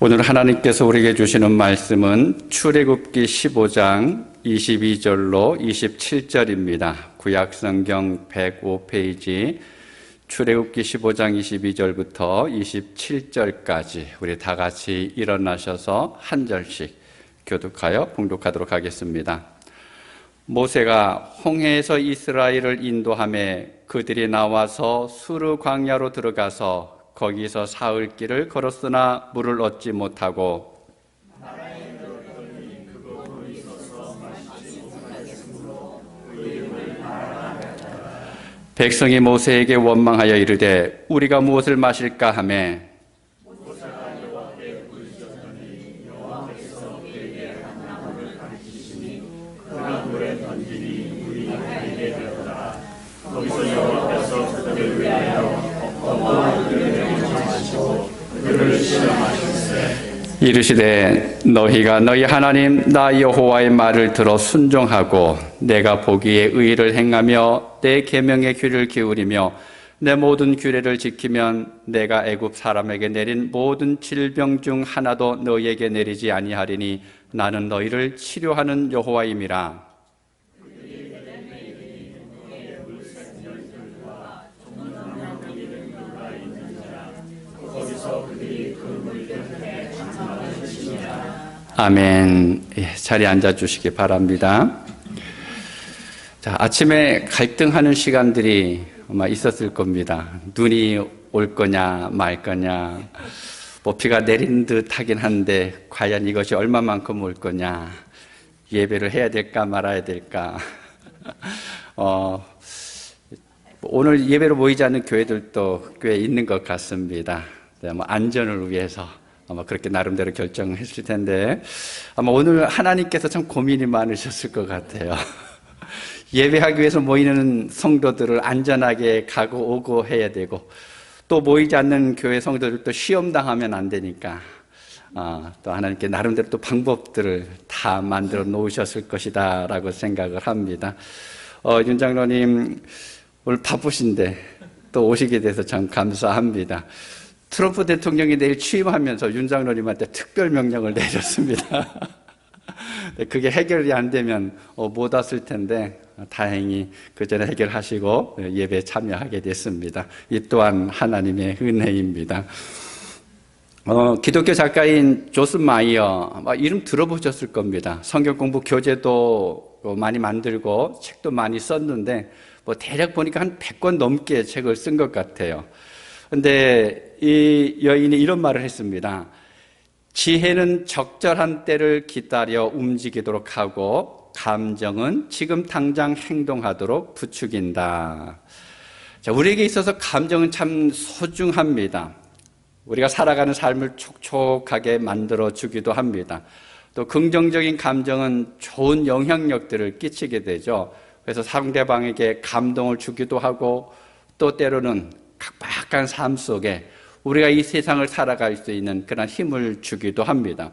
오늘 하나님께서 우리에게 주시는 말씀은 출애굽기 15장 22절로 27절입니다. 구약성경 105페이지 출애굽기 15장 22절부터 27절까지 우리 다 같이 일어나셔서 한 절씩 교독하여 봉독하도록 하겠습니다. 모세가 홍해에서 이스라엘을 인도하며 그들이 나와서 수르 광야로 들어가서 거기서 사흘 길을 걸었으나 물을 얻지 못하고 백성이 모세에게 원망하여 이르되 우리가 무엇을 마실까 하매 이르시되 너희가 너희 하나님 나 여호와의 말을 들어 순종하고 내가 보기에 의를 행하며 내 계명의 귀를 기울이며 내 모든 규례를 지키면 내가 애굽 사람에게 내린 모든 질병 중 하나도 너희에게 내리지 아니하리니 나는 너희를 치료하는 여호와임이라. 아멘. 자리에 앉아주시기 바랍니다. 자, 아침에 갈등하는 시간들이 아마 있었을 겁니다. 눈이 올 거냐 말 거냐, 뭐 비가 내린 듯 하긴 한데 과연 이것이 얼마만큼 올 거냐, 예배를 해야 될까 말아야 될까. 오늘 예배로 모이지 않는 교회들도 꽤 있는 것 같습니다. 뭐 안전을 위해서 아마 그렇게 나름대로 결정했을 텐데 아마 오늘 하나님께서 참 고민이 많으셨을 것 같아요. 예배하기 위해서 모이는 성도들을 안전하게 가고 오고 해야 되고, 또 모이지 않는 교회 성도들도 시험당하면 안 되니까 또 하나님께 나름대로 또 방법들을 다 만들어 놓으셨을 것이다 라고 생각을 합니다. 윤 장로님 오늘 바쁘신데 또 오시게 돼서 참 감사합니다. 트럼프 대통령이 내일 취임하면서 윤 장로님한테 특별 명령을 내렸습니다. 그게 해결이 안 되면 못 왔을 텐데 다행히 그 전에 해결하시고 예배에 참여하게 됐습니다. 이 또한 하나님의 은혜입니다. 기독교 작가인 조스 마이어, 이름 들어보셨을 겁니다. 성경 공부 교재도 많이 만들고 책도 많이 썼는데 대략 보니까 한 100권 넘게 책을 쓴 것 같아요. 근데 이 여인이 이런 말을 했습니다. 지혜는 적절한 때를 기다려 움직이도록 하고 감정은 지금 당장 행동하도록 부추긴다. 자, 우리에게 있어서 감정은 참 소중합니다. 우리가 살아가는 삶을 촉촉하게 만들어주기도 합니다. 또 긍정적인 감정은 좋은 영향력들을 끼치게 되죠. 그래서 상대방에게 감동을 주기도 하고 또 때로는 각박한 삶 속에 우리가 이 세상을 살아갈 수 있는 그런 힘을 주기도 합니다.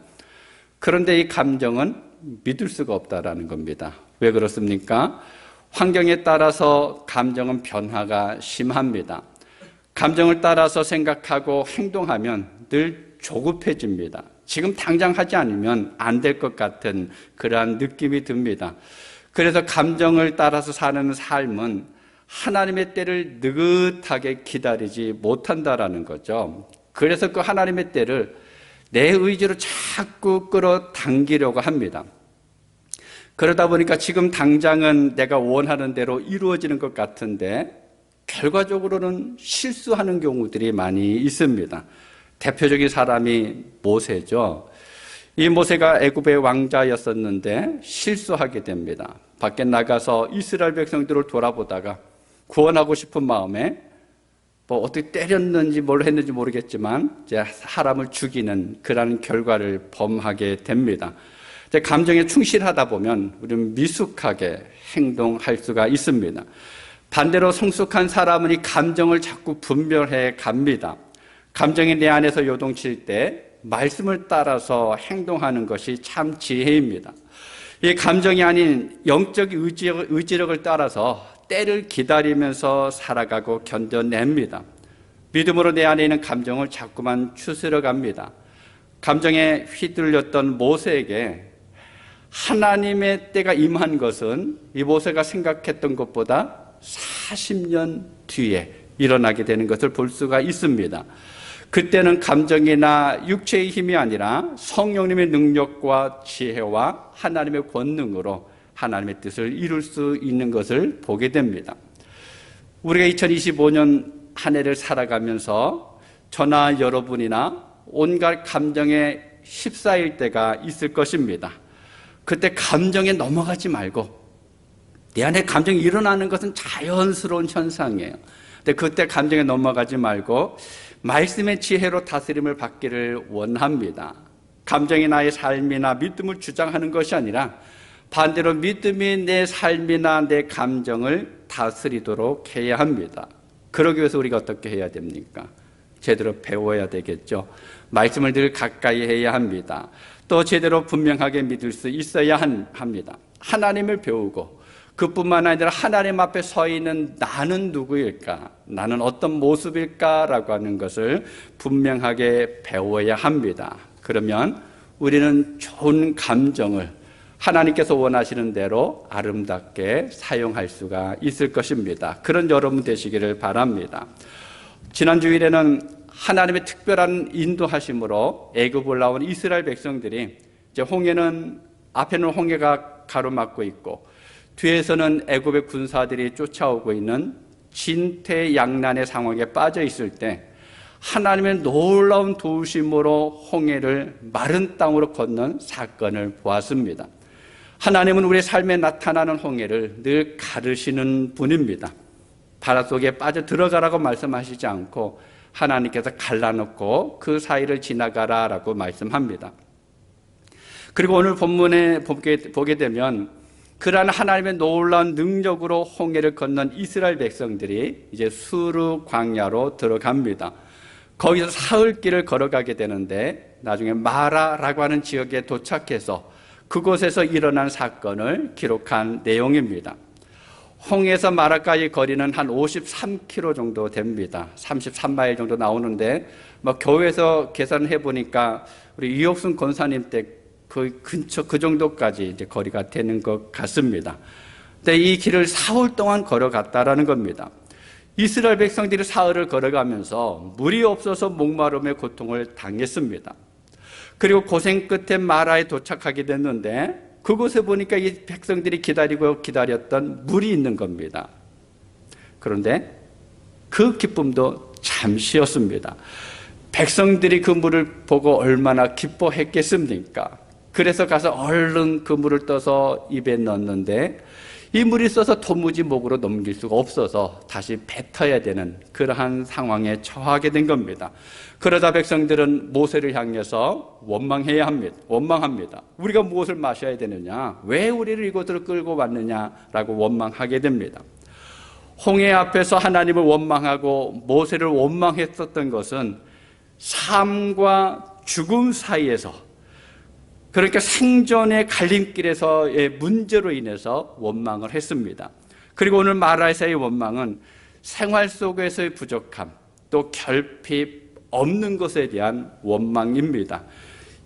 그런데 이 감정은 믿을 수가 없다라는 겁니다. 왜 그렇습니까? 환경에 따라서 감정은 변화가 심합니다. 감정을 따라서 생각하고 행동하면 늘 조급해집니다. 지금 당장 하지 않으면 안 될 것 같은 그러한 느낌이 듭니다. 그래서 감정을 따라서 사는 삶은 하나님의 때를 느긋하게 기다리지 못한다라는 거죠. 그래서 그 하나님의 때를 내 의지로 자꾸 끌어당기려고 합니다. 그러다 보니까 지금 당장은 내가 원하는 대로 이루어지는 것 같은데 결과적으로는 실수하는 경우들이 많이 있습니다. 대표적인 사람이 모세죠. 이 모세가 애굽의 왕자였었는데 실수하게 됩니다. 밖에 나가서 이스라엘 백성들을 돌아보다가 구원하고 싶은 마음에 어떻게 때렸는지 뭘 했는지 모르겠지만 이제 사람을 죽이는 그런 결과를 범하게 됩니다. 이제 감정에 충실하다 보면 우리는 미숙하게 행동할 수가 있습니다. 반대로 성숙한 사람은 이 감정을 자꾸 분별해 갑니다. 감정이 내 안에서 요동칠 때 말씀을 따라서 행동하는 것이 참 지혜입니다. 이 감정이 아닌 영적 의지력을 따라서 때를 기다리면서 살아가고 견뎌냅니다. 믿음으로 내 안에 있는 감정을 자꾸만 추스려 갑니다. 감정에 휘둘렸던 모세에게 하나님의 때가 임한 것은 이 모세가 생각했던 것보다 40년 뒤에 일어나게 되는 것을 볼 수가 있습니다. 그때는 감정이나 육체의 힘이 아니라 성령님의 능력과 지혜와 하나님의 권능으로 하나님의 뜻을 이룰 수 있는 것을 보게 됩니다. 우리가 2025년 한 해를 살아가면서 저나 여러분이나 온갖 감정에 휩싸일 때가 있을 것입니다. 그때 감정에 넘어가지 말고, 내 안에 감정이 일어나는 것은 자연스러운 현상이에요. 근데 그때 감정에 넘어가지 말고 말씀의 지혜로 다스림을 받기를 원합니다. 감정이 나의 삶이나 믿음을 주장하는 것이 아니라 반대로 믿음이 내 삶이나 내 감정을 다스리도록 해야 합니다. 그러기 위해서 우리가 어떻게 해야 됩니까? 제대로 배워야 되겠죠. 말씀을 늘 가까이 해야 합니다. 또 제대로 분명하게 믿을 수 있어야 합니다. 하나님을 배우고 그뿐만 아니라 하나님 앞에 서 있는 나는 누구일까? 나는 어떤 모습일까라고 하는 것을 분명하게 배워야 합니다. 그러면 우리는 좋은 감정을 하나님께서 원하시는 대로 아름답게 사용할 수가 있을 것입니다. 그런 여러분 되시기를 바랍니다. 지난 주일에는 하나님의 특별한 인도하심으로 애굽을 나온 이스라엘 백성들이 이제 홍해는, 앞에는 홍해가 가로막고 있고 뒤에서는 애굽의 군사들이 쫓아오고 있는 진퇴양난의 상황에 빠져 있을 때 하나님의 놀라운 도우심으로 홍해를 마른 땅으로 건넌 사건을 보았습니다. 하나님은 우리의 삶에 나타나는 홍해를 늘 가르시는 분입니다. 바다 속에 빠져 들어가라고 말씀하시지 않고 하나님께서 갈라놓고 그 사이를 지나가라라고 말씀합니다. 그리고 오늘 본문에 보게 되면 그러한 하나님의 놀라운 능력으로 홍해를 건넌 이스라엘 백성들이 이제 수르 광야로 들어갑니다. 거기서 사흘길을 걸어가게 되는데 나중에 마라라고 하는 지역에 도착해서 그곳에서 일어난 사건을 기록한 내용입니다. 홍해에서 마라까지 거리는 한 53km 정도 됩니다. 33마일 정도 나오는데 교회에서 계산해 보니까 우리 이옥순 권사님 때 그 근처 그 정도까지 이제 거리가 되는 것 같습니다. 근데 이 길을 사흘 동안 걸어갔다라는 겁니다. 이스라엘 백성들이 사흘을 걸어가면서 물이 없어서 목마름의 고통을 당했습니다. 그리고 고생 끝에 마라에 도착하게 됐는데 그곳에 보니까 이 백성들이 기다렸던 물이 있는 겁니다. 그런데 그 기쁨도 잠시였습니다. 백성들이 그 물을 보고 얼마나 기뻐했겠습니까? 그래서 가서 얼른 그 물을 떠서 입에 넣었는데 이 물이 써서 도무지 목으로 넘길 수가 없어서 다시 뱉어야 되는 그러한 상황에 처하게 된 겁니다. 그러다 백성들은 모세를 향해서 원망합니다. 우리가 무엇을 마셔야 되느냐? 왜 우리를 이곳으로 끌고 왔느냐라고 원망하게 됩니다. 홍해 앞에서 하나님을 원망하고 모세를 원망했었던 것은 삶과 죽음 사이에서, 그러니까 생존의 갈림길에서의 문제로 인해서 원망을 했습니다. 그리고 오늘 마라에서의 원망은 생활 속에서의 부족함, 또 결핍, 없는 것에 대한 원망입니다.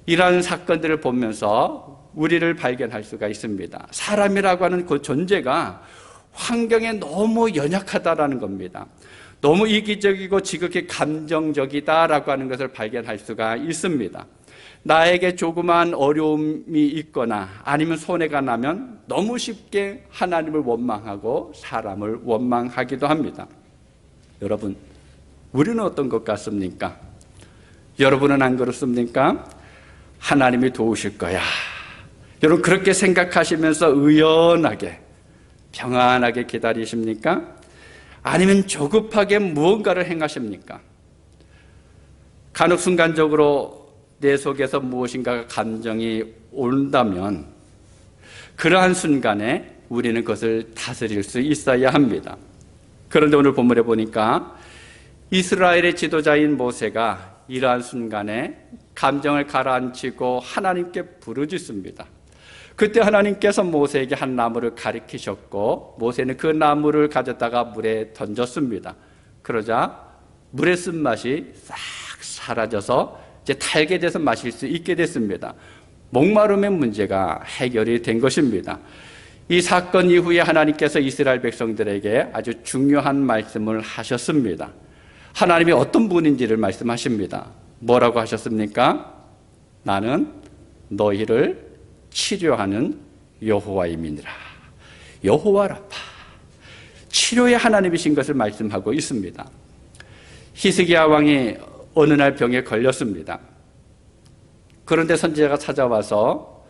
이러한 사건들을 보면서 우리를 발견할 수가 있습니다. 사람이라고 하는 그 존재가 환경에 너무 연약하다라는 겁니다. 너무 이기적이고 지극히 감정적이다라고 하는 것을 발견할 수가 있습니다. 나에게 조그만 어려움이 있거나 아니면 손해가 나면 너무 쉽게 하나님을 원망하고 사람을 원망하기도 합니다. 여러분, 우리는 어떤 것 같습니까? 여러분은 안 그렇습니까? 하나님이 도우실 거야. 여러분 그렇게 생각하시면서 의연하게 평안하게 기다리십니까? 아니면 조급하게 무언가를 행하십니까? 간혹 순간적으로 내 속에서 무엇인가 감정이 온다면 그러한 순간에 우리는 그것을 다스릴 수 있어야 합니다. 그런데 오늘 본문에 보니까 이스라엘의 지도자인 모세가 이러한 순간에 감정을 가라앉히고 하나님께 부르짖습니다. 그때 하나님께서 모세에게 한 나무를 가리키셨고 모세는 그 나무를 가져다가 물에 던졌습니다. 그러자 물의 쓴맛이 싹 사라져서 이제 달게 돼서 마실 수 있게 됐습니다. 목마름의 문제가 해결이 된 것입니다. 이 사건 이후에 하나님께서 이스라엘 백성들에게 아주 중요한 말씀을 하셨습니다. 하나님이 어떤 분인지를 말씀하십니다. 뭐라고 하셨습니까? 나는 너희를 치료하는 여호와임이니라. 여호와 라파, 치료의 하나님이신 것을 말씀하고 있습니다. 히스기야 왕이 어느 날 병에 걸렸습니다. 그런데 선지자가 찾아와서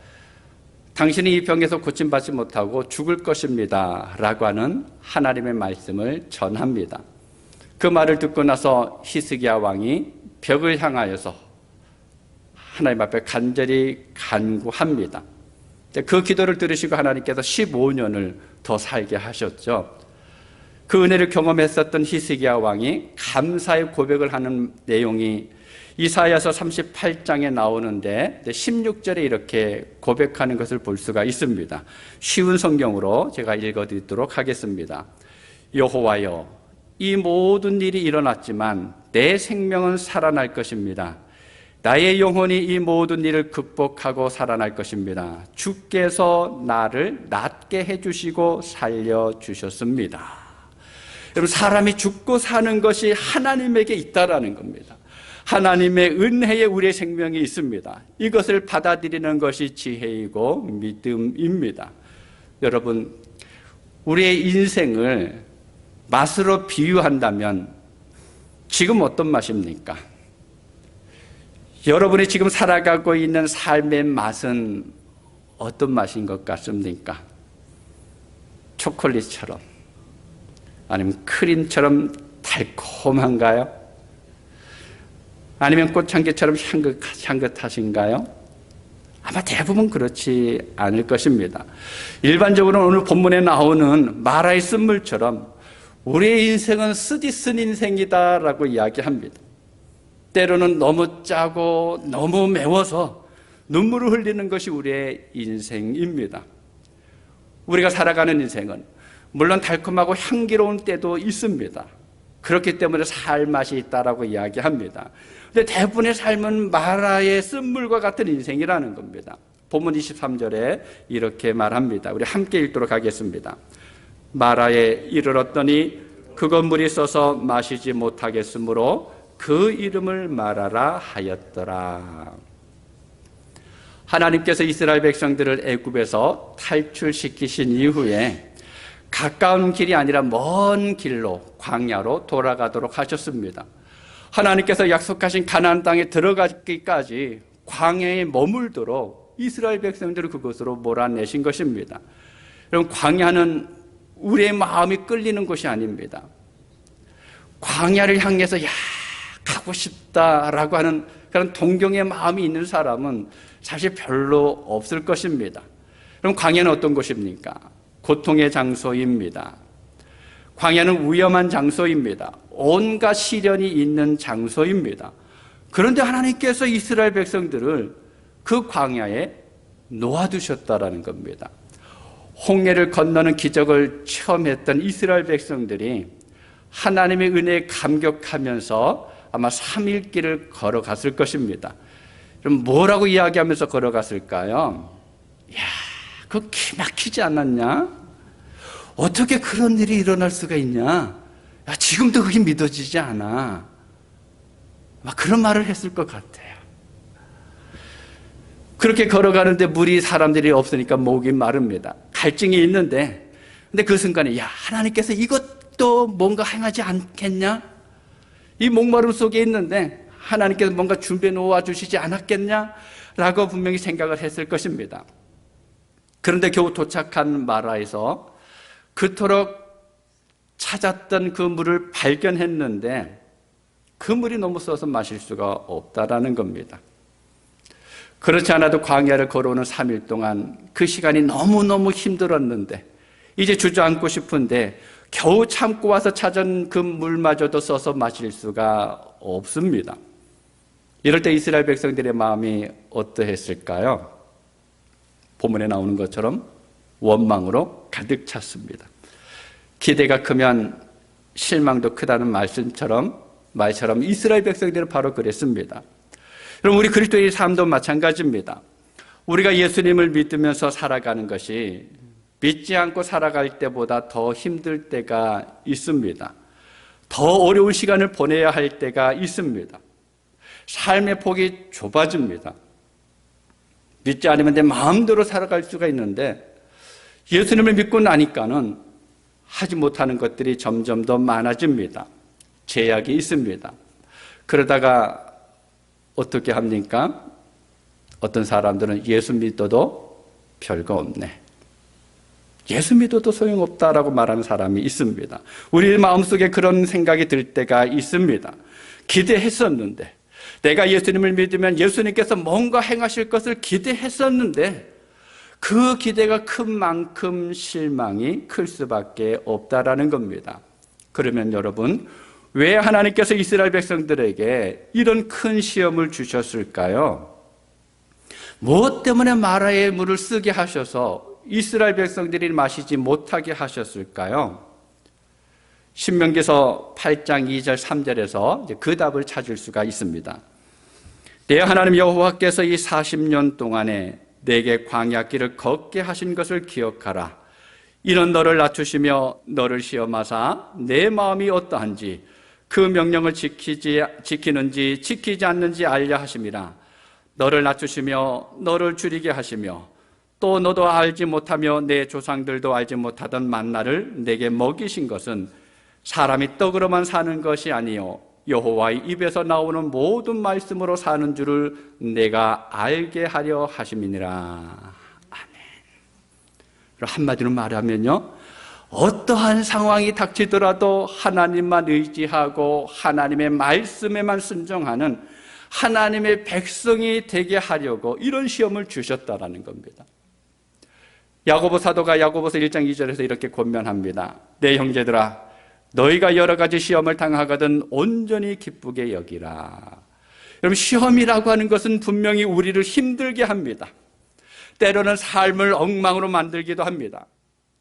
당신이 이 병에서 고침받지 못하고 죽을 것입니다 라고 하는 하나님의 말씀을 전합니다. 그 말을 듣고 나서 히스기야 왕이 벽을 향하여서 하나님 앞에 간절히 간구합니다. 그 기도를 들으시고 하나님께서 15년을 더 살게 하셨죠. 그 은혜를 경험했었던 히스기야 왕이 감사의 고백을 하는 내용이 이사야서 38장에 나오는데 16절에 이렇게 고백하는 것을 볼 수가 있습니다. 쉬운 성경으로 제가 읽어드리도록 하겠습니다. 여호와여, 이 모든 일이 일어났지만 내 생명은 살아날 것입니다. 나의 영혼이 이 모든 일을 극복하고 살아날 것입니다. 주께서 나를 낫게 해주시고 살려주셨습니다. 여러분, 사람이 죽고 사는 것이 하나님에게 있다라는 겁니다. 하나님의 은혜에 우리의 생명이 있습니다. 이것을 받아들이는 것이 지혜이고 믿음입니다. 여러분, 우리의 인생을 맛으로 비유한다면 지금 어떤 맛입니까? 여러분이 지금 살아가고 있는 삶의 맛은 어떤 맛인 것 같습니까? 초콜릿처럼, 아니면 크림처럼 달콤한가요? 아니면 꽃향기처럼 향긋하신가요? 아마 대부분 그렇지 않을 것입니다. 일반적으로 오늘 본문에 나오는 마라의 쓴물처럼 우리의 인생은 쓰디쓴 인생이다라고 이야기합니다. 때로는 너무 짜고 너무 매워서 눈물을 흘리는 것이 우리의 인생입니다. 우리가 살아가는 인생은 물론 달콤하고 향기로운 때도 있습니다. 그렇기 때문에 살 맛이 있다라고 이야기합니다. 근데 대부분의 삶은 마라의 쓴물과 같은 인생이라는 겁니다. 본문 23절에 이렇게 말합니다. 우리 함께 읽도록 하겠습니다. 마라에 이르렀더니 그것 물이 써서 마시지 못하겠으므로 그 이름을 마라라 하였더라. 하나님께서 이스라엘 백성들을 애굽에서 탈출시키신 이후에 가까운 길이 아니라 먼 길로 광야로 돌아가도록 하셨습니다. 하나님께서 약속하신 가나안 땅에 들어가기까지 광야에 머물도록 이스라엘 백성들을 그곳으로 몰아내신 것입니다. 여러분, 광야는 우리의 마음이 끌리는 곳이 아닙니다. 광야를 향해서 가고 싶다라고 하는 그런 동경의 마음이 있는 사람은 사실 별로 없을 것입니다. 그럼 광야는 어떤 곳입니까? 고통의 장소입니다. 광야는 위험한 장소입니다. 온갖 시련이 있는 장소입니다. 그런데 하나님께서 이스라엘 백성들을 그 광야에 놓아두셨다라는 겁니다. 홍해를 건너는 기적을 체험했던 이스라엘 백성들이 하나님의 은혜에 감격하면서 아마 3일 길을 걸어갔을 것입니다. 그럼 뭐라고 이야기하면서 걸어갔을까요? 이야, 그거 기막히지 않았냐? 어떻게 그런 일이 일어날 수가 있냐? 야, 지금도 그게 믿어지지 않아. 막 그런 말을 했을 것 같아요. 그렇게 걸어가는데 물이 사람들이 없으니까 목이 마릅니다. 갈증이 있는데, 근데 그 순간에 야, 하나님께서 이것도 뭔가 행하지 않겠냐? 이 목마름 속에 있는데 하나님께서 뭔가 준비해 놓아주시지 않았겠냐? 라고 분명히 생각을 했을 것입니다. 그런데 겨우 도착한 마라에서 그토록 찾았던 그 물을 발견했는데 그 물이 너무 써서 마실 수가 없다라는 겁니다. 그렇지 않아도 광야를 걸어오는 3일 동안 그 시간이 너무너무 힘들었는데 이제 주저앉고 싶은데 겨우 참고 와서 찾은 그 물마저도 써서 마실 수가 없습니다. 이럴 때 이스라엘 백성들의 마음이 어떠했을까요? 본문에 나오는 것처럼 원망으로 가득 찼습니다. 기대가 크면 실망도 크다는 말처럼 이스라엘 백성들은 바로 그랬습니다. 그럼 우리 그리스도의 삶도 마찬가지입니다. 우리가 예수님을 믿으면서 살아가는 것이 믿지 않고 살아갈 때보다 더 힘들 때가 있습니다. 더 어려운 시간을 보내야 할 때가 있습니다. 삶의 폭이 좁아집니다. 믿지 않으면 내 마음대로 살아갈 수가 있는데 예수님을 믿고 나니까는 하지 못하는 것들이 점점 더 많아집니다. 제약이 있습니다. 그러다가 어떻게 합니까? 어떤 사람들은 예수 믿어도 별거 없네. 예수 믿어도 소용없다라고 말하는 사람이 있습니다. 우리 마음속에 그런 생각이 들 때가 있습니다. 기대했었는데, 내가 예수님을 믿으면 예수님께서 뭔가 행하실 것을 기대했었는데 그 기대가 큰 만큼 실망이 클 수밖에 없다라는 겁니다. 그러면 여러분, 왜 하나님께서 이스라엘 백성들에게 이런 큰 시험을 주셨을까요? 무엇 때문에 마라의 물을 쓰게 하셔서 이스라엘 백성들이 마시지 못하게 하셨을까요? 신명기서 8장 2절 3절에서 그 답을 찾을 수가 있습니다. 내 하나님 여호와께서 이 40년 동안에 내게 광야길을 걷게 하신 것을 기억하라. 이는 너를 낮추시며 너를 시험하사 내 마음이 어떠한지 그 명령을 지키는지 지키지 않는지 알려 하심이라. 너를 낮추시며 너를 줄이게 하시며 또 너도 알지 못하며 내 조상들도 알지 못하던 만나를 내게 먹이신 것은 사람이 떡으로만 사는 것이 아니요 여호와의 입에서 나오는 모든 말씀으로 사는 줄을 내가 알게 하려 하심이니라. 아멘. 한마디로 말하면요, 어떠한 상황이 닥치더라도 하나님만 의지하고 하나님의 말씀에만 순종하는 하나님의 백성이 되게 하려고 이런 시험을 주셨다라는 겁니다. 야고보 사도가 야고보서 1장 2절에서 이렇게 권면합니다. 내 형제들아, 너희가 여러 가지 시험을 당하거든 온전히 기쁘게 여기라. 여러분, 시험이라고 하는 것은 분명히 우리를 힘들게 합니다. 때로는 삶을 엉망으로 만들기도 합니다.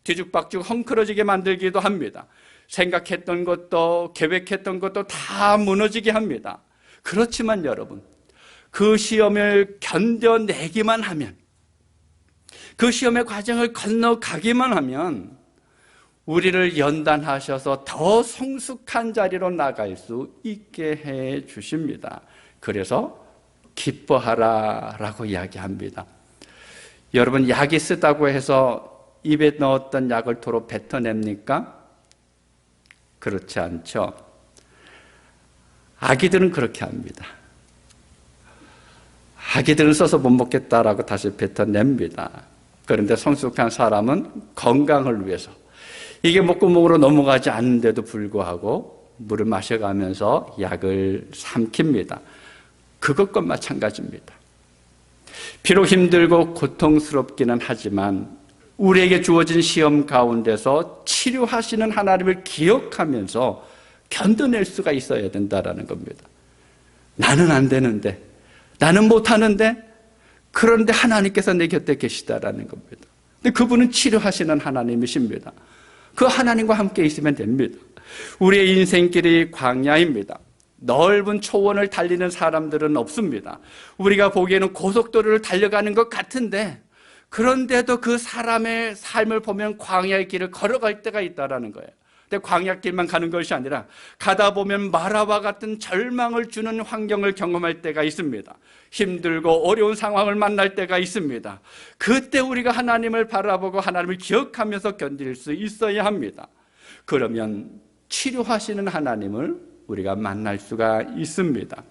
뒤죽박죽 헝클어지게 만들기도 합니다. 생각했던 것도 계획했던 것도 다 무너지게 합니다. 그렇지만 여러분, 그 시험을 견뎌내기만 하면, 그 시험의 과정을 건너가기만 하면 우리를 연단하셔서 더 성숙한 자리로 나갈 수 있게 해 주십니다. 그래서 기뻐하라 라고 이야기합니다. 여러분, 약이 쓰다고 해서 입에 넣었던 약을 도로 뱉어냅니까? 그렇지 않죠. 아기들은 그렇게 합니다. 아기들은 써서 못 먹겠다라고 다시 뱉어냅니다. 그런데 성숙한 사람은 건강을 위해서, 이게 목구멍으로 넘어가지 않는데도 불구하고 물을 마셔가면서 약을 삼킵니다. 그것과 마찬가지입니다. 비록 힘들고 고통스럽기는 하지만 우리에게 주어진 시험 가운데서 치료하시는 하나님을 기억하면서 견뎌낼 수가 있어야 된다는 겁니다. 나는 안 되는데, 나는 못하는데, 그런데 하나님께서 내 곁에 계시다라는 겁니다. 근데 그분은 치료하시는 하나님이십니다. 그 하나님과 함께 있으면 됩니다. 우리의 인생길이 광야입니다. 넓은 초원을 달리는 사람들은 없습니다. 우리가 보기에는 고속도로를 달려가는 것 같은데, 그런데도 그 사람의 삶을 보면 광야의 길을 걸어갈 때가 있다는 거예요. 근데 광야길만 가는 것이 아니라 가다 보면 마라와 같은 절망을 주는 환경을 경험할 때가 있습니다. 힘들고 어려운 상황을 만날 때가 있습니다. 그때 우리가 하나님을 바라보고 하나님을 기억하면서 견딜 수 있어야 합니다. 그러면 치료하시는 하나님을 우리가 만날 수가 있습니다.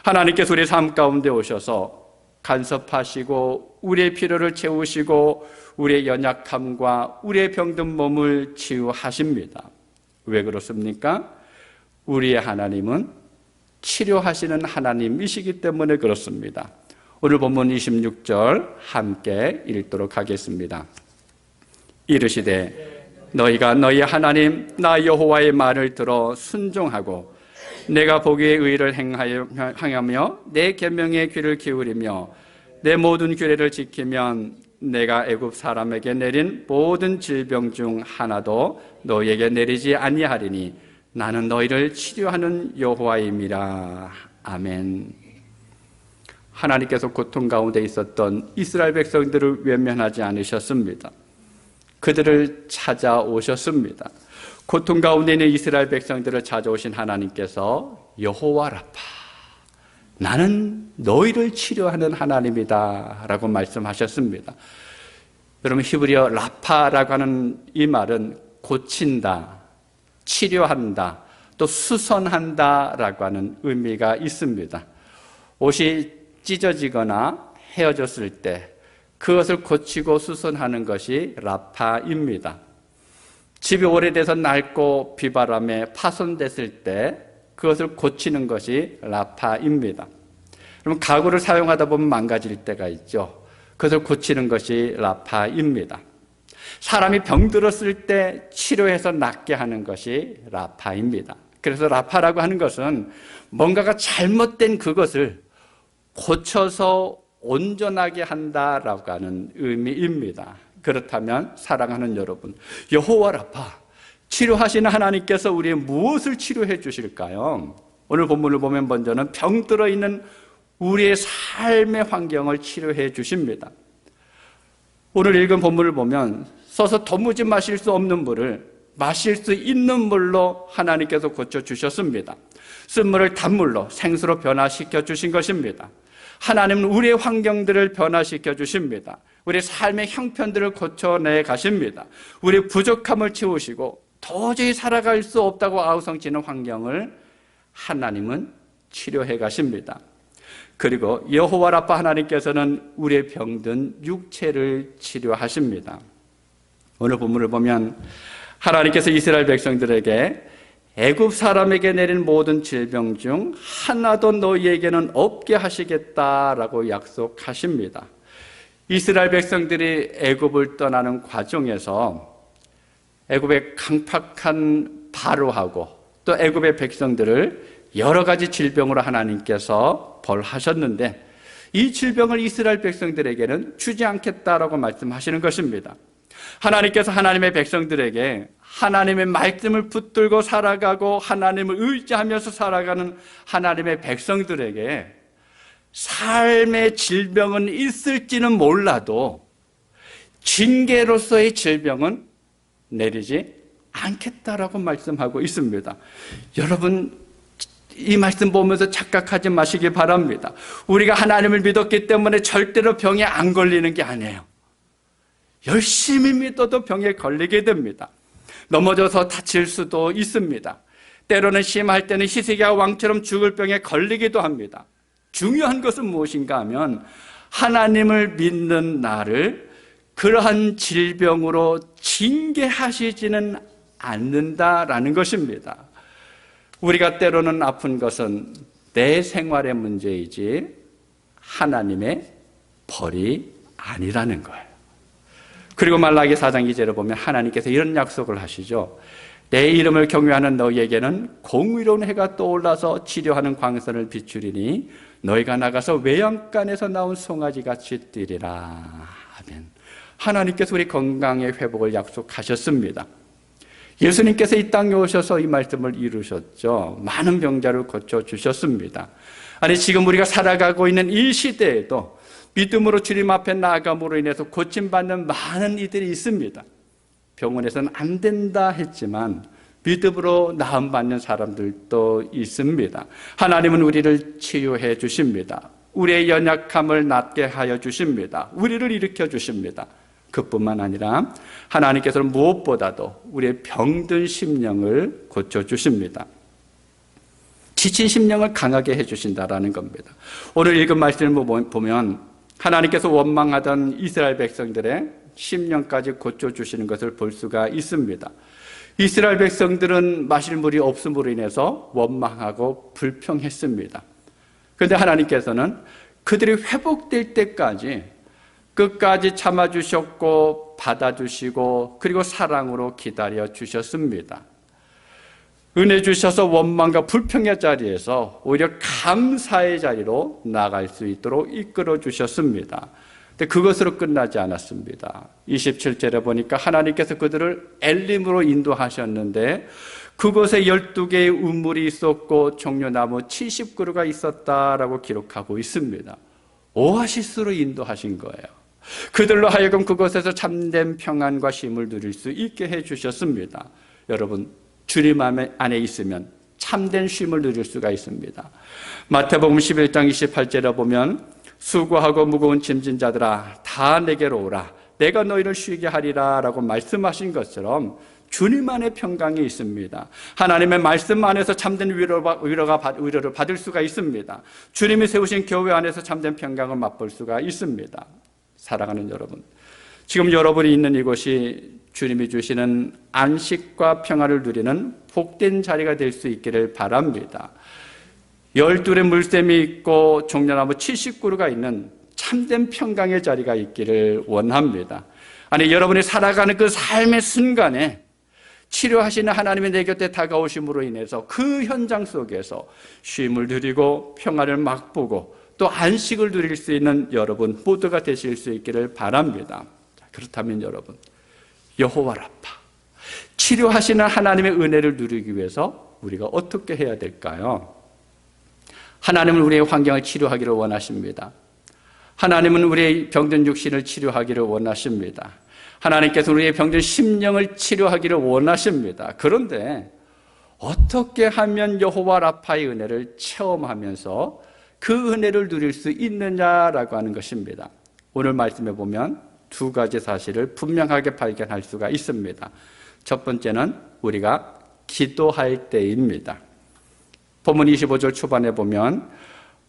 하나님께서 우리의 삶 가운데 오셔서 간섭하시고 우리의 필요를 채우시고 우리의 연약함과 우리의 병든 몸을 치유하십니다. 왜 그렇습니까? 우리의 하나님은 치료하시는 하나님이시기 때문에 그렇습니다. 오늘 본문 26절 함께 읽도록 하겠습니다. 이르시되 너희가 너희 하나님 나 여호와의 말을 들어 순종하고 내가 보기에 의를 행하며 내 계명에 귀를 기울이며 내 모든 규례를 지키면 내가 애굽 사람에게 내린 모든 질병 중 하나도 너희에게 내리지 아니하리니 나는 너희를 치료하는 여호와임이라. 아멘. 하나님께서 고통 가운데 있었던 이스라엘 백성들을 외면하지 않으셨습니다. 그들을 찾아오셨습니다. 고통 가운데 있는 이스라엘 백성들을 찾아오신 하나님께서 여호와 라파, 나는 너희를 치료하는 하나님이다 라고 말씀하셨습니다. 여러분, 히브리어 라파라고 하는 이 말은 고친다, 치료한다, 또 수선한다 라고 하는 의미가 있습니다. 옷이 찢어지거나 헤어졌을 때 그것을 고치고 수선하는 것이 라파입니다. 집이 오래돼서 낡고 비바람에 파손됐을 때 그것을 고치는 것이 라파입니다. 그럼 가구를 사용하다 보면 망가질 때가 있죠. 그것을 고치는 것이 라파입니다. 사람이 병들었을 때 치료해서 낫게 하는 것이 라파입니다. 그래서 라파라고 하는 것은 뭔가가 잘못된 그것을 고쳐서 온전하게 한다라고 하는 의미입니다. 그렇다면 사랑하는 여러분, 여호와 라파, 치료하시는 하나님께서 우리의 무엇을 치료해 주실까요? 오늘 본문을 보면 먼저는 병들어 있는 우리의 삶의 환경을 치료해 주십니다. 오늘 읽은 본문을 보면 써서 도무지 마실 수 없는 물을 마실 수 있는 물로 하나님께서 고쳐주셨습니다. 쓴물을 단물로 생수로 변화시켜 주신 것입니다. 하나님은 우리의 환경들을 변화시켜 주십니다. 우리의 삶의 형편들을 고쳐내 가십니다. 우리의 부족함을 채우시고 도저히 살아갈 수 없다고 아우성치는 환경을 하나님은 치료해 가십니다. 그리고 여호와 라파 하나님께서는 우리의 병든 육체를 치료하십니다. 오늘 본문을 보면 하나님께서 이스라엘 백성들에게 애굽 사람에게 내린 모든 질병 중 하나도 너희에게는 없게 하시겠다라고 약속하십니다. 이스라엘 백성들이 애굽을 떠나는 과정에서 애굽의 강팍한 바로하고 또 애굽의 백성들을 여러 가지 질병으로 하나님께서 벌하셨는데 이 질병을 이스라엘 백성들에게는 주지 않겠다라고 말씀하시는 것입니다. 하나님께서 하나님의 백성들에게 하나님의 말씀을 붙들고 살아가고 하나님을 의지하면서 살아가는 하나님의 백성들에게 삶의 질병은 있을지는 몰라도 징계로서의 질병은 내리지 않겠다라고 말씀하고 있습니다. 여러분, 이 말씀 보면서 착각하지 마시기 바랍니다. 우리가 하나님을 믿었기 때문에 절대로 병에 안 걸리는 게 아니에요. 열심히 믿어도 병에 걸리게 됩니다. 넘어져서 다칠 수도 있습니다. 때로는 심할 때는 히스기야 왕처럼 죽을 병에 걸리기도 합니다. 중요한 것은 무엇인가 하면 하나님을 믿는 나를 그러한 질병으로 징계하시지는 않는다라는 것입니다. 우리가 때로는 아픈 것은 내 생활의 문제이지 하나님의 벌이 아니라는 거예요. 그리고 말라기 4장 2절을 보면 하나님께서 이런 약속을 하시죠. 내 이름을 경외하는 너희에게는 공의로운 해가 떠올라서 치료하는 광선을 비추리니 너희가 나가서 외양간에서 나온 송아지같이 뛰리라. 아멘. 하나님께서 우리 건강의 회복을 약속하셨습니다. 예수님께서 이 땅에 오셔서 이 말씀을 이루셨죠. 많은 병자를 고쳐주셨습니다. 아니, 지금 우리가 살아가고 있는 이 시대에도 믿음으로 주님 앞에 나아감으로 인해서 고침받는 많은 이들이 있습니다. 병원에서는 안 된다 했지만 믿음으로 나음받는 사람들도 있습니다. 하나님은 우리를 치유해 주십니다. 우리의 연약함을 낫게 하여 주십니다. 우리를 일으켜 주십니다. 그뿐만 아니라 하나님께서는 무엇보다도 우리의 병든 심령을 고쳐주십니다. 지친 심령을 강하게 해주신다라는 겁니다. 오늘 읽은 말씀을 보면 하나님께서 원망하던 이스라엘 백성들의 심령까지 고쳐주시는 것을 볼 수가 있습니다. 이스라엘 백성들은 마실 물이 없음으로 인해서 원망하고 불평했습니다. 그런데 하나님께서는 그들이 회복될 때까지 끝까지 참아주셨고 받아주시고 그리고 사랑으로 기다려주셨습니다. 은혜 주셔서 원망과 불평의 자리에서 오히려 감사의 자리로 나아갈 수 있도록 이끌어 주셨습니다. 근데 그것으로 끝나지 않았습니다. 27절에 보니까 하나님께서 그들을 엘림으로 인도하셨는데 그곳에 12개의 우물이 있었고 종려나무 70그루가 있었다라고 기록하고 있습니다. 오아시스로 인도하신 거예요. 그들로 하여금 그곳에서 참된 평안과 쉼을 누릴 수 있게 해주셨습니다. 여러분, 주님 안에 있으면 참된 쉼을 누릴 수가 있습니다. 마태복음 11장 28절에 보면 수고하고 무거운 짐진 자들아 다 내게로 오라 내가 너희를 쉬게 하리라 라고 말씀하신 것처럼 주님 안에 평강이 있습니다. 하나님의 말씀 안에서 참된 위로를 받을 수가 있습니다. 주님이 세우신 교회 안에서 참된 평강을 맛볼 수가 있습니다. 사랑하는 여러분, 지금 여러분이 있는 이곳이 주님이 주시는 안식과 평안을 누리는 복된 자리가 될 수 있기를 바랍니다. 12의 물샘이 있고 종려나무 70그루가 있는 참된 평강의 자리가 있기를 원합니다. 아니, 여러분이 살아가는 그 삶의 순간에 치료하시는 하나님의 내 곁에 다가오심으로 인해서 그 현장 속에서 쉼을 누리고 평안을 맛보고 또 안식을 누릴 수 있는 여러분 모두가 되실 수 있기를 바랍니다. 그렇다면 여러분, 여호와 라파, 치료하시는 하나님의 은혜를 누리기 위해서 우리가 어떻게 해야 될까요? 하나님은 우리의 환경을 치료하기를 원하십니다. 하나님은 우리의 병든 육신을 치료하기를 원하십니다. 하나님께서 우리의 병든 심령을 치료하기를 원하십니다. 그런데 어떻게 하면 여호와 라파의 은혜를 체험하면서 그 은혜를 누릴 수 있느냐라고 하는 것입니다. 오늘 말씀에 보면 두 가지 사실을 분명하게 발견할 수가 있습니다. 첫 번째는 우리가 기도할 때입니다. 본문 25절 초반에 보면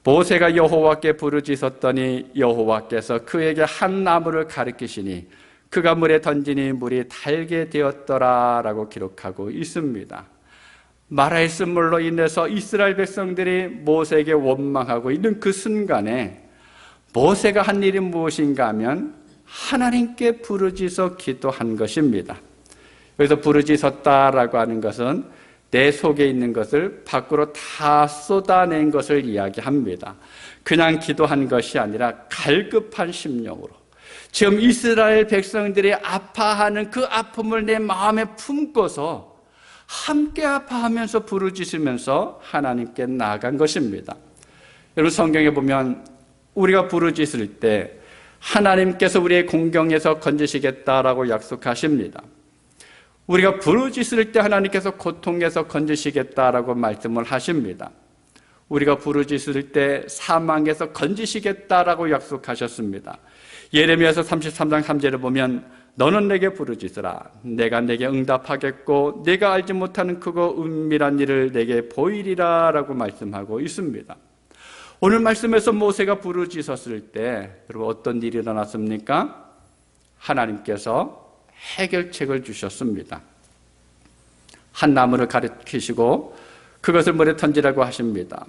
모세가 여호와께 부르짖었더니 여호와께서 그에게 한 나무를 가리키시니 그가 물에 던지니 물이 달게 되었더라라고 기록하고 있습니다. 마라의 쓴물로 인해서 이스라엘 백성들이 모세에게 원망하고 있는 그 순간에 모세가 한 일이 무엇인가 하면 하나님께 부르짖어 기도한 것입니다. 여기서 부르짖었다라고 하는 것은 내 속에 있는 것을 밖으로 다 쏟아낸 것을 이야기합니다. 그냥 기도한 것이 아니라 갈급한 심령으로 지금 이스라엘 백성들이 아파하는 그 아픔을 내 마음에 품고서 함께 아파하면서 부르짖으면서 하나님께 나아간 것입니다. 여러분, 성경에 보면 우리가 부르짖을 때 하나님께서 우리의 공경에서 건지시겠다라고 약속하십니다. 우리가 부르짖을 때 하나님께서 고통에서 건지시겠다라고 말씀을 하십니다. 우리가 부르짖을 때 사망에서 건지시겠다라고 약속하셨습니다. 예레미야서 33장 3절을 보면 너는 내게 부르짖으라 내가 내게 응답하겠고 내가 알지 못하는 크고 은밀한 일을 내게 보이리라 라고 말씀하고 있습니다. 오늘 말씀에서 모세가 부르짖었을 때 여러분 어떤 일이 일어났습니까? 하나님께서 해결책을 주셨습니다. 한 나무를 가리키시고 그것을 물에 던지라고 하십니다.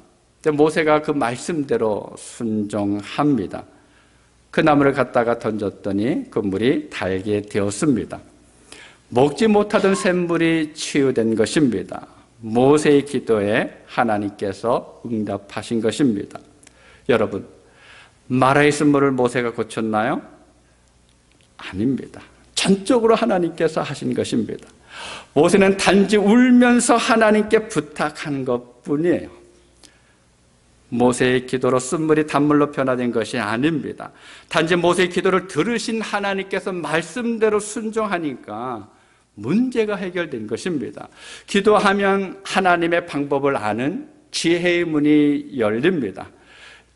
모세가 그 말씀대로 순종합니다. 그 나무를 갖다가 던졌더니 그 물이 달게 되었습니다. 먹지 못하던 샘물이 치유된 것입니다. 모세의 기도에 하나님께서 응답하신 것입니다. 여러분, 마라의 쓴물을 모세가 고쳤나요? 아닙니다. 전적으로 하나님께서 하신 것입니다. 모세는 단지 울면서 하나님께 부탁한 것뿐이에요. 모세의 기도로 쓴물이 단물로 변화된 것이 아닙니다. 단지 모세의 기도를 들으신 하나님께서 말씀대로 순종하니까 문제가 해결된 것입니다. 기도하면 하나님의 방법을 아는 지혜의 문이 열립니다.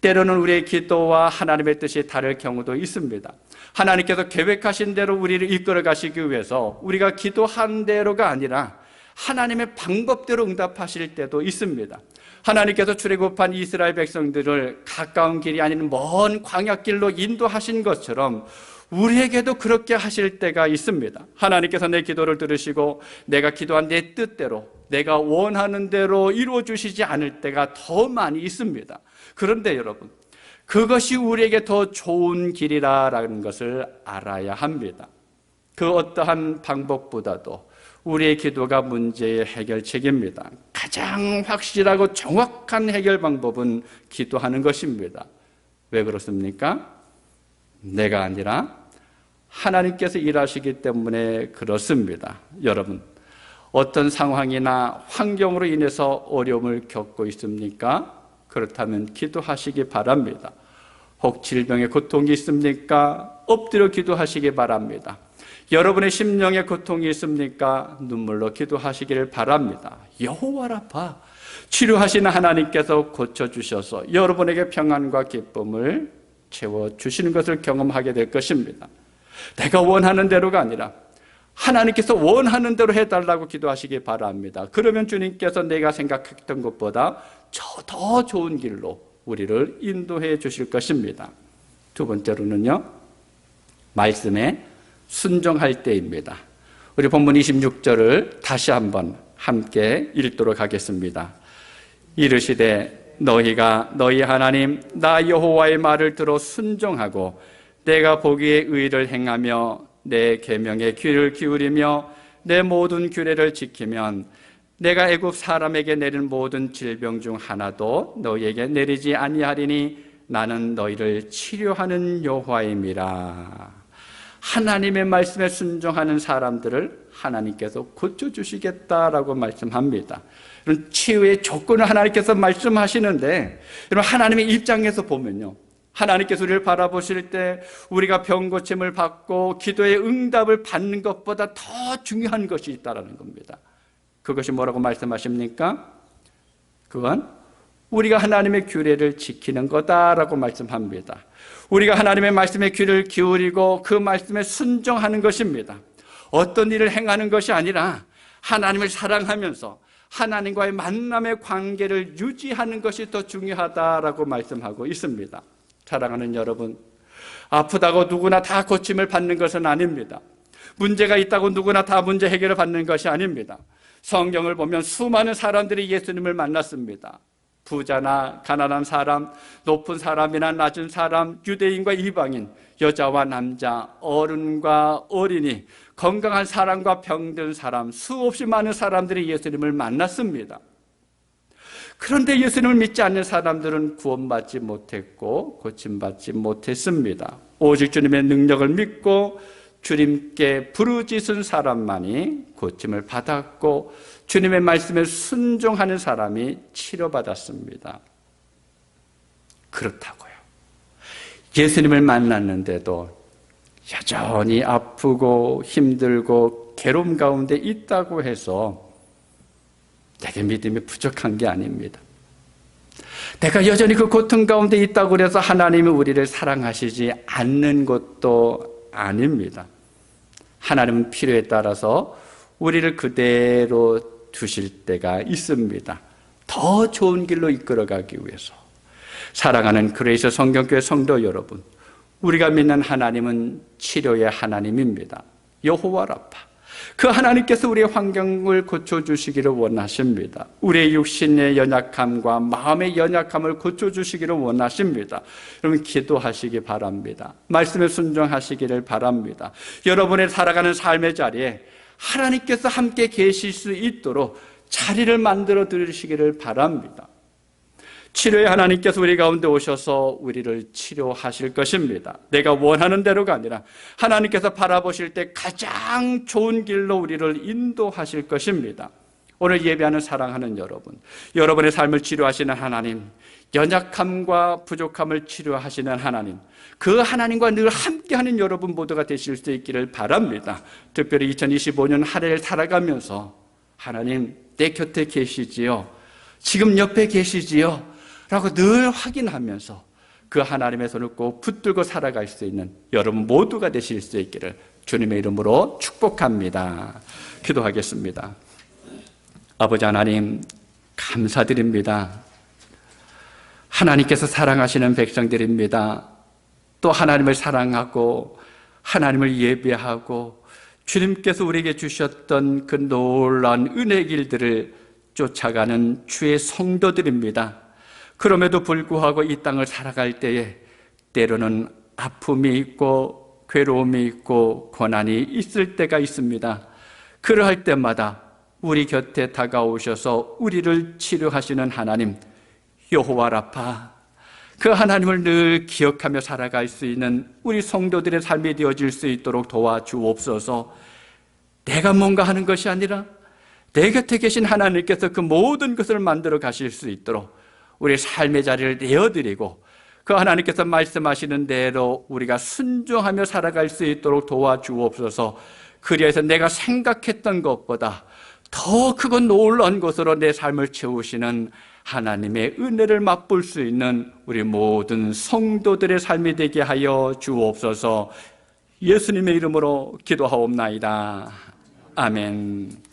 때로는 우리의 기도와 하나님의 뜻이 다를 경우도 있습니다. 하나님께서 계획하신 대로 우리를 이끌어 가시기 위해서 우리가 기도한 대로가 아니라 하나님의 방법대로 응답하실 때도 있습니다. 하나님께서 출애굽한 이스라엘 백성들을 가까운 길이 아닌 먼 광야길로 인도하신 것처럼 우리에게도 그렇게 하실 때가 있습니다. 하나님께서 내 기도를 들으시고 내가 기도한 내 뜻대로 내가 원하는 대로 이루어 주시지 않을 때가 더 많이 있습니다. 그런데 여러분, 그것이 우리에게 더 좋은 길이라는 것을 알아야 합니다. 그 어떠한 방법보다도 우리의 기도가 문제의 해결책입니다. 가장 확실하고 정확한 해결 방법은 기도하는 것입니다. 왜 그렇습니까? 내가 아니라 하나님께서 일하시기 때문에 그렇습니다. 여러분, 어떤 상황이나 환경으로 인해서 어려움을 겪고 있습니까? 그렇다면 기도하시기 바랍니다. 혹 질병의 고통이 있습니까? 엎드려 기도하시기 바랍니다. 여러분의 심령의 고통이 있습니까? 눈물로 기도하시기를 바랍니다. 여호와 라파, 치료하시는 하나님께서 고쳐주셔서 여러분에게 평안과 기쁨을 채워주시는 것을 경험하게 될 것입니다. 내가 원하는 대로가 아니라 하나님께서 원하는 대로 해달라고 기도하시기 바랍니다. 그러면 주님께서 내가 생각했던 것보다 더 좋은 길로 우리를 인도해 주실 것입니다. 두 번째로는요, 말씀에 순종할 때입니다. 우리 본문 26절을 다시 한번 함께 읽도록 하겠습니다. 이르시되 너희가 너희 하나님 나 여호와의 말을 들어 순종하고 내가 보기에 의를 행하며 내 계명에 귀를 기울이며 내 모든 규례를 지키면 내가 애굽 사람에게 내린 모든 질병 중 하나도 너희에게 내리지 아니하리니 나는 너희를 치료하는 여호와임이라. 하나님의 말씀에 순종하는 사람들을 하나님께서 고쳐주시겠다라고 말씀합니다. 치유의 조건을 하나님께서 말씀하시는데, 여러분 하나님의 입장에서 보면요, 하나님께서 우리를 바라보실 때 우리가 병 고침을 받고 기도의 응답을 받는 것보다 더 중요한 것이 있다는 겁니다. 그것이 뭐라고 말씀하십니까? 그건 우리가 하나님의 규례를 지키는 거다라고 말씀합니다. 우리가 하나님의 말씀에 귀를 기울이고 그 말씀에 순종하는 것입니다. 어떤 일을 행하는 것이 아니라 하나님을 사랑하면서 하나님과의 만남의 관계를 유지하는 것이 더 중요하다라고 말씀하고 있습니다. 사랑하는 여러분, 아프다고 누구나 다 고침을 받는 것은 아닙니다. 문제가 있다고 누구나 다 문제 해결을 받는 것이 아닙니다. 성경을 보면 수많은 사람들이 예수님을 만났습니다. 부자나 가난한 사람, 높은 사람이나 낮은 사람, 유대인과 이방인, 여자와 남자, 어른과 어린이, 건강한 사람과 병든 사람, 수없이 많은 사람들이 예수님을 만났습니다. 그런데 예수님을 믿지 않는 사람들은 구원받지 못했고 고침받지 못했습니다. 오직 주님의 능력을 믿고 주님께 부르짖은 사람만이 고침을 받았고 주님의 말씀에 순종하는 사람이 치료받았습니다. 그렇다고요, 예수님을 만났는데도 여전히 아프고 힘들고 괴로움 가운데 있다고 해서 내게 믿음이 부족한 게 아닙니다. 내가 여전히 그 고통 가운데 있다고 해서 하나님이 우리를 사랑하시지 않는 것도 아닙니다. 하나님은 필요에 따라서 우리를 그대로 두실 때가 있습니다. 더 좋은 길로 이끌어가기 위해서. 사랑하는 그레이스 성경교회 성도 여러분, 우리가 믿는 하나님은 치료의 하나님입니다. 여호와 라파, 그 하나님께서 우리의 환경을 고쳐주시기를 원하십니다. 우리의 육신의 연약함과 마음의 연약함을 고쳐주시기를 원하십니다. 여러분 기도하시기 바랍니다. 말씀에 순종하시기를 바랍니다. 여러분의 살아가는 삶의 자리에 하나님께서 함께 계실 수 있도록 자리를 만들어 드리시기를 바랍니다. 치료의 하나님께서 우리 가운데 오셔서 우리를 치료하실 것입니다. 내가 원하는 대로가 아니라 하나님께서 바라보실 때 가장 좋은 길로 우리를 인도하실 것입니다. 오늘 예배하는 사랑하는 여러분, 여러분의 삶을 치료하시는 하나님, 연약함과 부족함을 치료하시는 하나님, 그 하나님과 늘 함께하는 여러분 모두가 되실 수 있기를 바랍니다. 특별히 2025년 한 해를 살아가면서 하나님 내 곁에 계시지요, 지금 옆에 계시지요 라고 늘 확인하면서 그 하나님의 손을 꼭 붙들고 살아갈 수 있는 여러분 모두가 되실 수 있기를 주님의 이름으로 축복합니다. 기도하겠습니다. 아버지 하나님, 감사드립니다. 하나님께서 사랑하시는 백성들입니다. 또 하나님을 사랑하고 하나님을 예배하고 주님께서 우리에게 주셨던 그 놀라운 은혜 길들을 쫓아가는 주의 성도들입니다. 그럼에도 불구하고 이 땅을 살아갈 때에 때로는 아픔이 있고 괴로움이 있고 고난이 있을 때가 있습니다. 그러할 때마다 우리 곁에 다가오셔서 우리를 치료하시는 하나님, 여호와 라파, 그 하나님을 늘 기억하며 살아갈 수 있는 우리 성도들의 삶이 되어질 수 있도록 도와주옵소서. 내가 뭔가 하는 것이 아니라 내 곁에 계신 하나님께서 그 모든 것을 만들어 가실 수 있도록 우리 삶의 자리를 내어드리고 그 하나님께서 말씀하시는 대로 우리가 순종하며 살아갈 수 있도록 도와주옵소서. 그리해서 내가 생각했던 것보다 더 크고 놀라운 것으로 내 삶을 채우시는 하나님의 은혜를 맛볼 수 있는 우리 모든 성도들의 삶이 되게 하여 주옵소서. 예수님의 이름으로 기도하옵나이다. 아멘.